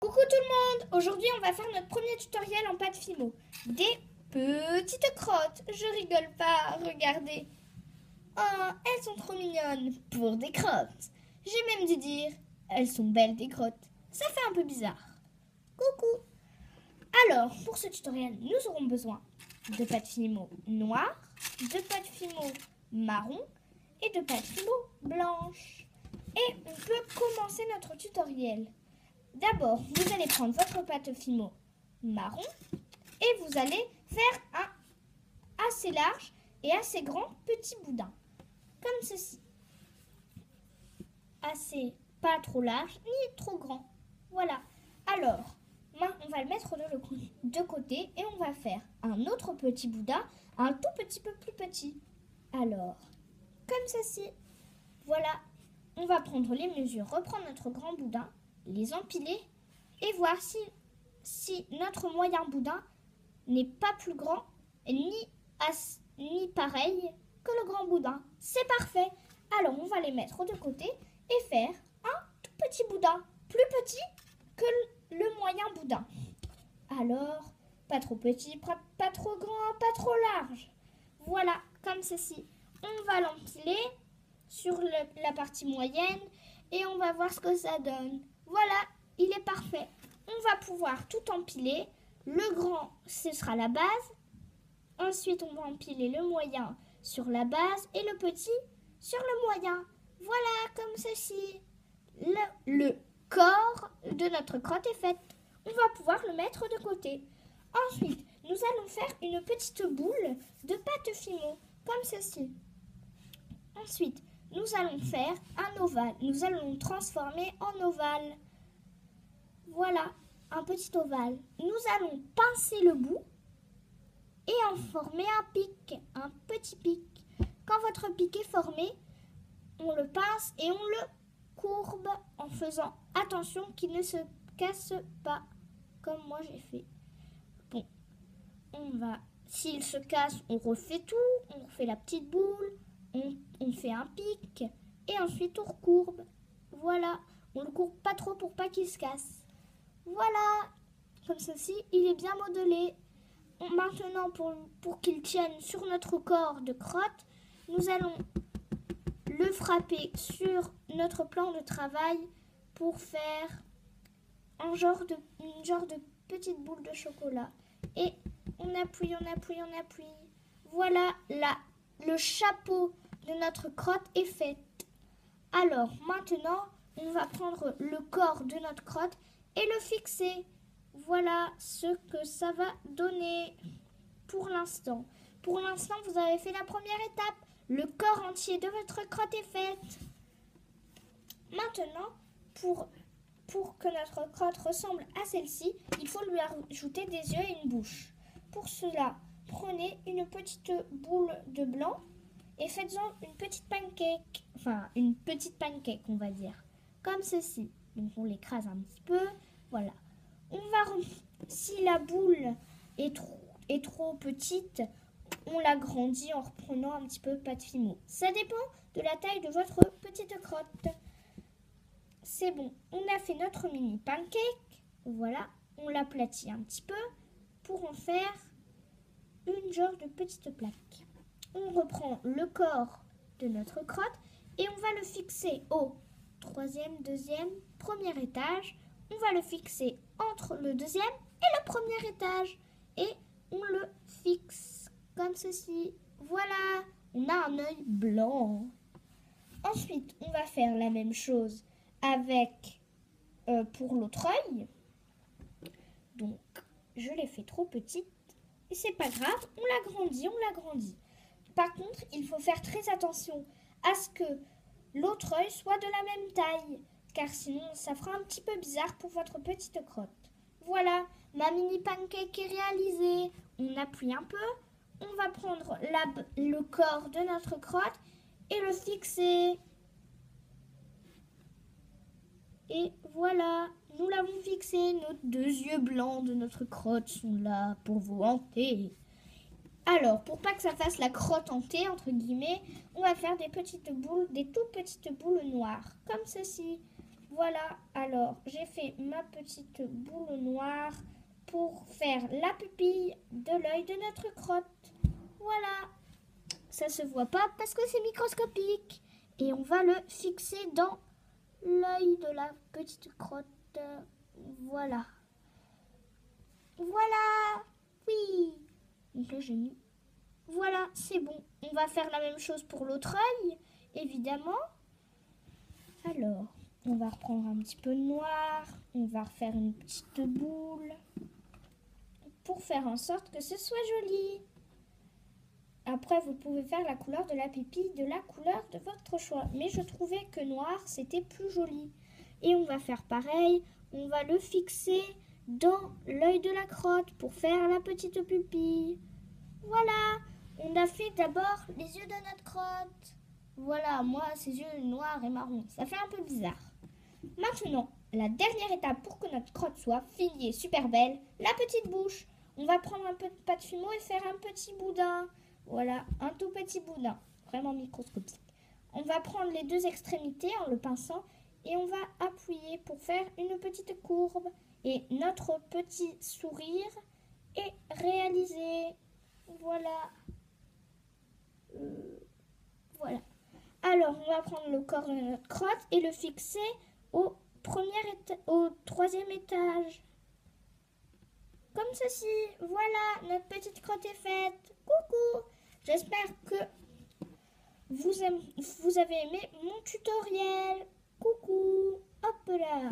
Coucou tout le monde! Aujourd'hui on va faire notre premier tutoriel en pâte Fimo. Des petites crottes. Je rigole pas, regardez. Oh, elles sont trop mignonnes pour des crottes. J'ai même dû dire, elles sont belles des crottes. Ça fait un peu bizarre. Coucou! Alors, pour ce tutoriel, nous aurons besoin de pâte Fimo noire, de pâte Fimo marron et de pâte Fimo blanche. Et on peut commencer notre tutoriel. D'abord, vous allez prendre votre pâte Fimo marron et vous allez faire un assez large et assez grand petit boudin, comme ceci. Assez pas trop large ni trop grand. Voilà. Alors, on va le mettre de côté et on va faire un autre petit boudin, un tout petit peu plus petit. Alors, comme ceci. Voilà. On va prendre les mesures, reprendre notre grand boudin, les empiler et voir si notre moyen boudin n'est pas plus grand ni pareil que le grand boudin. C'est parfait. Alors on va les mettre de côté et faire un tout petit boudin, plus petit que le moyen boudin. Alors, pas trop petit, pas trop grand, pas trop large. Voilà, comme ceci. On va l'empiler sur la partie moyenne et on va voir ce que ça donne. Voilà, il est parfait. On va pouvoir tout empiler. Le grand, ce sera la base. Ensuite, on va empiler le moyen sur la base et le petit sur le moyen. Voilà, comme ceci. Le corps de notre crotte est fait. On va pouvoir le mettre de côté. Ensuite, nous allons faire une petite boule de pâte Fimo, comme ceci. Ensuite, nous allons faire un ovale. Nous allons le transformer en ovale. Voilà, un petit ovale. Nous allons pincer le bout et en former un pic, un petit pic. Quand votre pic est formé, on le pince et on le courbe en faisant attention qu'il ne se casse pas, comme moi j'ai fait. Bon, s'il se casse, on refait tout, on refait la petite boule, on fait un pic et ensuite on recourbe. Voilà, on le courbe pas trop pour pas qu'il se casse. Voilà, comme ceci, il est bien modelé. Maintenant, pour qu'il tienne sur notre corps de crotte, nous allons le frapper sur notre plan de travail pour faire une genre de petite boule de chocolat. Et on appuie, on appuie, on appuie. Voilà, le chapeau de notre crotte est fait. Alors, maintenant, on va prendre le corps de notre crotte et le fixer. Voilà ce que ça va donner pour l'instant. Pour l'instant, vous avez fait la première étape. Le corps entier de votre crotte est fait. Maintenant, pour que notre crotte ressemble à celle-ci, il faut lui ajouter des yeux et une bouche. Pour cela, prenez une petite boule de blanc et faites-en une petite pancake. Enfin, une petite pancake, on va dire. Comme ceci. Donc, on l'écrase un petit peu. Voilà. Si la boule est trop petite, on l'agrandit en reprenant un petit peu de pâte Fimo. Ça dépend de la taille de votre petite crotte. C'est bon, on a fait notre mini pancake. Voilà, on l'aplatit un petit peu pour en faire une genre de petite plaque. On reprend le corps de notre crotte et on va le fixer au troisième, deuxième, premier étage. On va le fixer entre le deuxième et le premier étage. Et on le fixe comme ceci. Voilà, on a un œil blanc. Ensuite, on va faire la même chose pour l'autre œil. Donc, je l'ai fait trop petite. Et c'est pas grave, on l'agrandit. Par contre, il faut faire très attention à ce que l'autre œil soit de la même taille, car sinon ça fera un petit peu bizarre pour votre petite crotte. Voilà, ma mini pancake est réalisée. On appuie un peu, on va prendre le corps de notre crotte et le fixer. Et voilà, nous l'avons fixé. Nos deux yeux blancs de notre crotte sont là pour vous hanter. Alors, pour pas que ça fasse la crotte hantée, entre guillemets, on va faire des toutes petites boules noires, comme ceci. Voilà, alors j'ai fait ma petite boule noire pour faire la pupille de l'œil de notre crotte. Voilà, ça se voit pas parce que c'est microscopique. Et on va le fixer dans l'œil de la petite crotte. Voilà. Voilà, oui. Donc là j'ai mis. Voilà, c'est bon. On va faire la même chose pour l'autre œil, évidemment. Alors, on va reprendre un petit peu de noir. On va refaire une petite boule pour faire en sorte que ce soit joli. Après, vous pouvez faire la couleur de la pupille de la couleur de votre choix. Mais je trouvais que noir, c'était plus joli. Et on va faire pareil. On va le fixer dans l'œil de la crotte pour faire la petite pupille. Voilà. On a fait d'abord les yeux de notre crotte. Voilà, moi, ses yeux noirs et marrons. Ça fait un peu bizarre. Maintenant, la dernière étape pour que notre crotte soit finie et super belle, la petite bouche. On va prendre un peu de pâte fimo et faire un petit boudin. Voilà, un tout petit boudin, vraiment microscopique. On va prendre les deux extrémités en le pinçant et on va appuyer pour faire une petite courbe. Et notre petit sourire est réalisé. Voilà. Voilà. Alors, on va prendre le corps de notre crotte et le fixer au troisième étage. Comme ceci. Voilà, notre petite crotte est faite. Coucou. J'espère que vous avez aimé mon tutoriel. Coucou. Hop là.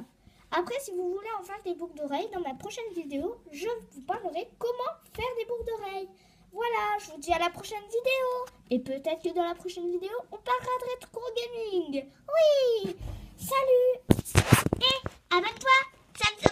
Après, si vous voulez en faire des boucles d'oreilles, dans ma prochaine vidéo, je vous parlerai comment faire des boucles d'oreilles. Voilà, je vous dis à la prochaine vidéo. Et peut-être que dans la prochaine vidéo, on parlera de rétro gaming. Oui. Salut. Et abonne-toi, ça me